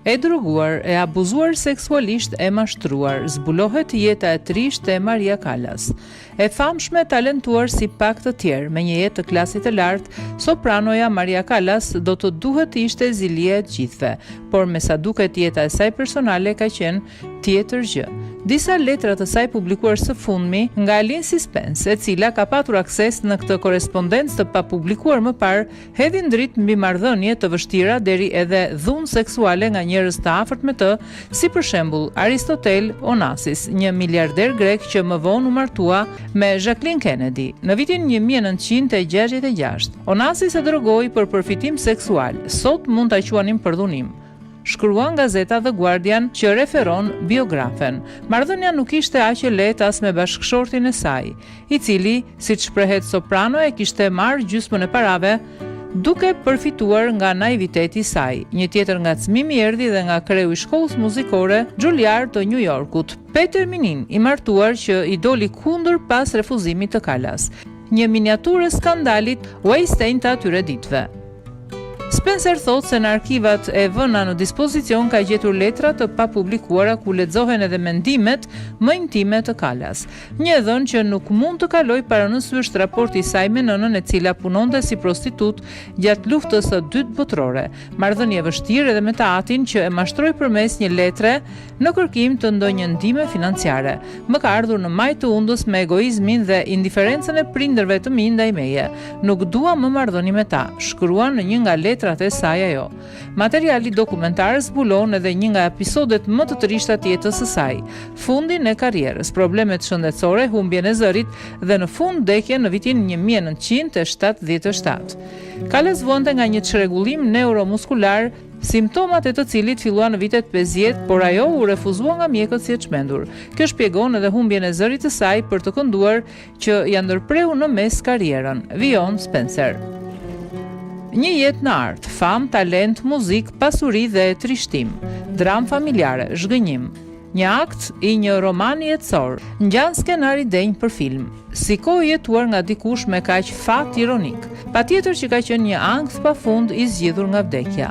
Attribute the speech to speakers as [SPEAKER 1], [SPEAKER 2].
[SPEAKER 1] e droguar, e abuzuar seksualisht, e mashtruar, zbulohet jeta e trisht e Maria Callas. E famshme, talentuar si pak të tjerë, me një jetë të klasit të lartë, sopranoja Maria Callas do të duhet të ishte zilia e gjithëve, por me sa duket jeta e saj personale ka qenë tjetër gjë. Disa letra të saj publikuar së fundmi nga Alin Sispens, e cila ka patur akses në këtë korespondencë të papublikuar më parë, hedhin dritë mbi marrëdhënie të vështira deri edhe dhunë seksuale nga njerëz të afërt me të, si për shembull Aristotel Onassis, një miliarder grek që më vonë u martua me Jacqueline Kennedy në vitin 1966. Onassis e drogoi për përfitim seksual. Sot mund ta quanim përdhunim. Shkruan gazeta The Guardian që referon biografen. Marrëdhënia nuk ishte aq e lehtë as me bashkëshortin e saj, i cili, siç shprehet soprano, e kishte marrë gjysmën e parave duke përfituar nga naiviteti i saj. Një tjetër ngacmim i erdhi dhe nga kreu i shkollës muzikore Juilliard të New Yorkut, Peter Minin, i martuar që i doli kundër pas refuzimit të Callas. Një miniaturë e skandalit Weinstein të atyre ditëve. Spencer thot se në arkivat e vëna në dispozicion ka gjetur letra të papublikuara ku lexohen edhe mendimet më intime të Callas. Një dhënë që nuk mund të kaloj parasysh raporti i saj me nënën, e cila punonte si prostitut gjatë luftës së dytë botërore. Marrëdhënie vështirë edhe me të atin që e mashtroi përmes një letre në kërkim të ndonjë ndihme financiare. Më ka ardhur në maj të undës me egoizmin dhe indiferencën e prindërve të mi ndaj meje. Nuk dua më marrëdhënie me ta, shkruan në një nga letrat e saj ajo. Materiali dokumentar zbulon edhe një nga episodet më të trishta të jetës së saj, fundin e karrierës, problemet shëndetësore, humbjen e zërit dhe në fund vdekjen në vitin 1977. Callas vonte nga një çrregullim neuromuskular, simptomat e të cilit filluan në vitet 50, por ajo u refuzua nga mjekët si e çmendur. Kjo shpjegon edhe humbjen e zërit të saj për të kënduar që ja ndërpreu në mes karrierën. Vion Spencer. Një jetë në art, fam, talent, muzik, pasuri dhe trishtim, dram familjare, zhgënjim. Një akt i një romani jetësor, ngjan skenari denj për film. Si kohë jetuar nga dikush me kaq fat ironik. Patjetër që ka qenë një ankth pafund i zgjidhur nga vdekja.